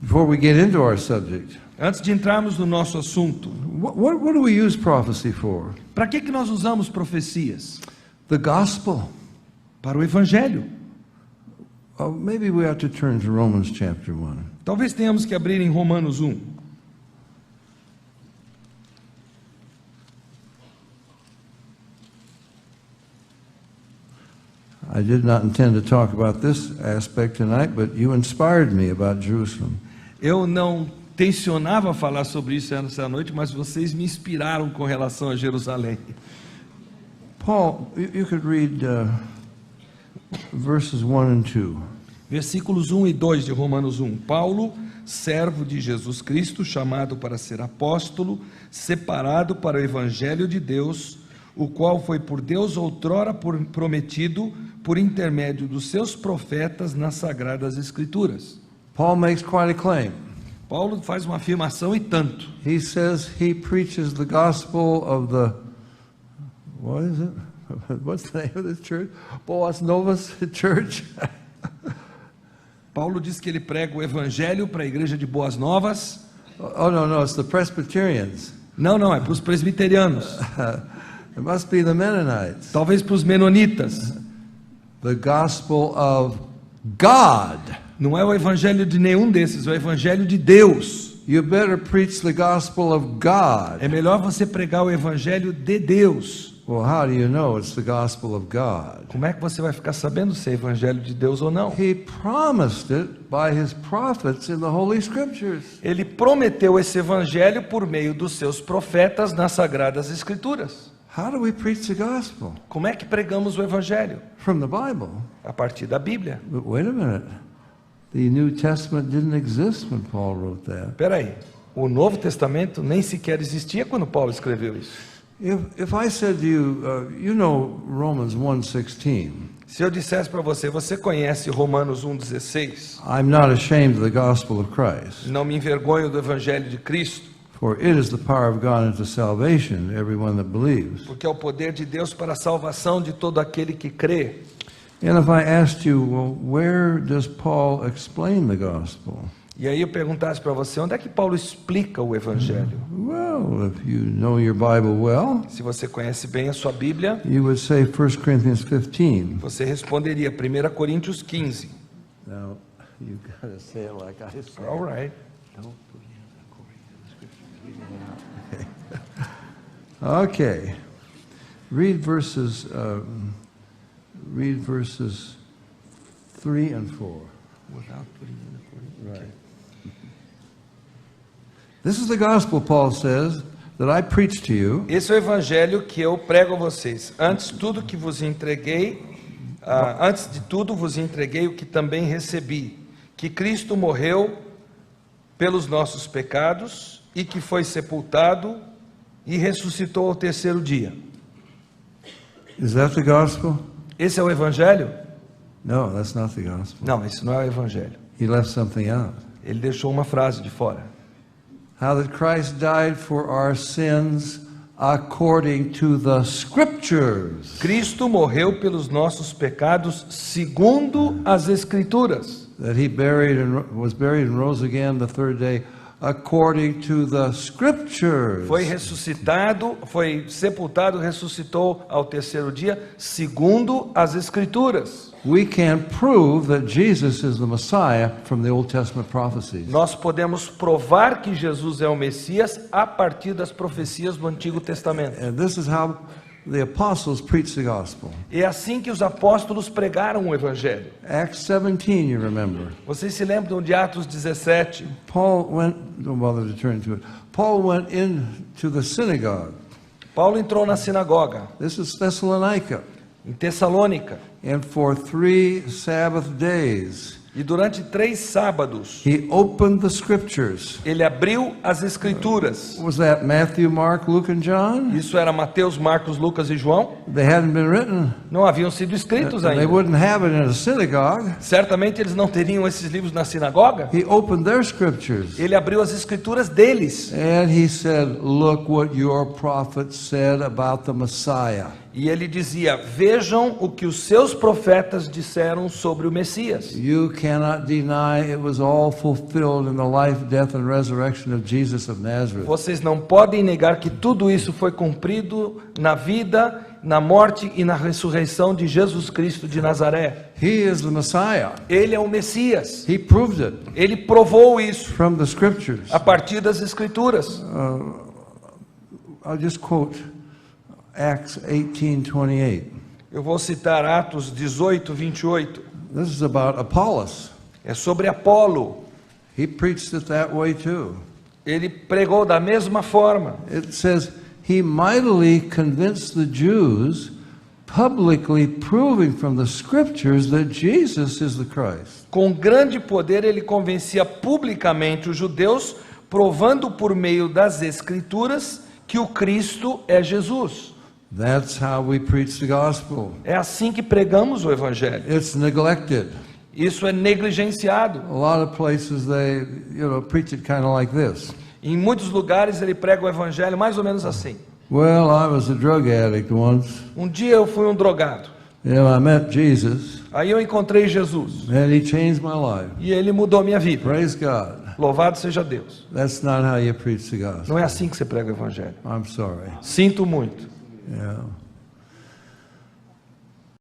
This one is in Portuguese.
Before we get into our subject, Antes de entrarmos no nosso assunto, what do we use prophecy for? para que nós usamos profecias? The gospel. Para o Evangelho. Maybe we ought to turn to Romans chapter 1. Talvez tenhamos que abrir em Romanos 1. I did not intend to talk about this aspect tonight, but you inspired me about Jerusalem. Eu não tencionava falar sobre isso essa noite, mas vocês me inspiraram com relação a Jerusalém. Paul, you could read verses 1 and 2. Versículos 1 e 2 de Romanos 1. Paulo, servo de Jesus Cristo, chamado para ser apóstolo, separado para o Evangelho de Deus, o qual foi por Deus outrora prometido por intermédio dos seus profetas nas Sagradas Escrituras. Paul makes quite a claim. Paulo faz uma afirmação e tanto. He says he preaches the gospel of the, what is it? What's the name of this church? Boas Novas Church. Paulo diz que ele prega o Evangelho para a igreja de Boas Novas. Oh, no, it's the Presbyterians. Não, é para os presbiterianos. It must be the Mennonites. Talvez para os menonitas. The gospel of God. Não é o evangelho de nenhum desses, é o evangelho de Deus. You better preach the gospel of God. É melhor você pregar o evangelho de Deus. Well, how do you know it's the gospel of God? Como é que você vai ficar sabendo se é evangelho de Deus ou não? He promised it by his prophets in the Holy Scriptures. Ele prometeu esse evangelho por meio dos seus profetas nas Sagradas Escrituras. How do we preach the gospel? Como é que pregamos o evangelho? From the Bible. A partir da Bíblia. But wait a minute. The New Testament didn't exist when Paul wrote that. Espera aí. O Novo Testamento nem sequer existia quando Paulo escreveu isso. If I said to you, you know Romans 1:16. Se eu dissesse para você, você conhece Romanos 1:16? I'm not ashamed of the gospel of Christ. Não me envergonho do evangelho de Cristo. For it is the power of God unto salvation to everyone that believes. Porque é o poder de Deus para a salvação de todo aquele que crê. And if I asked you, well, where does Paul explain the gospel? E aí eu perguntasse para você, onde é que Paulo explica o evangelho? Well, if you know your Bible well, Se você conhece bem a sua Bíblia, you would say 1 Corinthians 15. você responderia 1 Coríntios 15. Now, you got to say it like I say. All right. Don't begin according to the Scriptures. Okay. Read verses 3 and 4. Right. This is the gospel, Paul says, that I preach to you. Esse é o evangelho que eu prego a vocês. Antes de tudo vos entreguei o que também recebi, que Cristo morreu pelos nossos pecados e que foi sepultado e ressuscitou ao terceiro dia. Is that the gospel? Esse é o evangelho? No, that's not the gospel. Não, isso não é o evangelho. He left something out. Ele deixou uma frase de fora. How that Christ died for our sins according to the Scriptures. Cristo morreu pelos nossos pecados segundo as Escrituras. That he was buried and rose again the third day according to the Scriptures. Foi ressuscitado, foi sepultado, ressuscitou ao terceiro dia segundo as Escrituras. We can prove that Jesus is the Messiah from the Old Testament prophecies. Nós podemos provar que Jesus é o Messias a partir das profecias do Antigo Testamento. And this is how the apostles preached the gospel. É assim que os apóstolos pregaram o evangelho. Acts 17, you remember. Vocês se lembram de Atos 17? Paul went, don't bother to turn to it. Paul went into the synagogue. Paulo entrou na sinagoga, This is Thessalonica. em Tessalônica, And for 3 Sabbath days, e durante 3 sábados, he opened the Scriptures. ele abriu as Escrituras. Was that Matthew, Mark, Luke, and John? Isso era Mateus, Marcos, Lucas e João. They hadn't been written. Não haviam sido escritos They ainda. wouldn't have it in a synagogue. Certamente eles não teriam esses livros na sinagoga. He opened their Scriptures. Ele abriu as Escrituras deles. And he said, look what your prophet said about the Messiah. E ele dizia: vejam o que os seus profetas disseram sobre o Messias. You cannot deny it was all fulfilled in the life, death, and resurrection of Jesus of Nazareth. Vocês não podem negar que tudo isso foi cumprido na vida, na morte e na ressurreição de Jesus Cristo de Nazaré. He is the Messiah. Ele é o Messias. He proved it Ele provou isso from the scriptures. a partir das Escrituras. I'll just quote Acts 18:28. Eu vou citar Atos 18, 28. This is about Apollos. É sobre Apolo. He preached it that way too. Ele pregou da mesma forma. It says, he mightily convinced the Jews, publicly proving from the scriptures that Jesus is the Christ. Com grande poder ele convencia publicamente os judeus, provando por meio das Escrituras que o Cristo é Jesus. That's how we preach the gospel. É assim que pregamos o Evangelho. It's neglected. Isso é negligenciado. A lot of places they, preach it kind of like this. Em muitos lugares ele prega o Evangelho mais ou menos assim. Well, I was a drug addict once. Um dia eu fui um drogado. I met Jesus, Aí eu encontrei Jesus. and he changed my life. E ele mudou minha vida. Praise God. Louvado seja Deus. That's not how you preach the gospel. Não é assim que você prega o Evangelho. I'm sorry. Sinto muito. Yeah.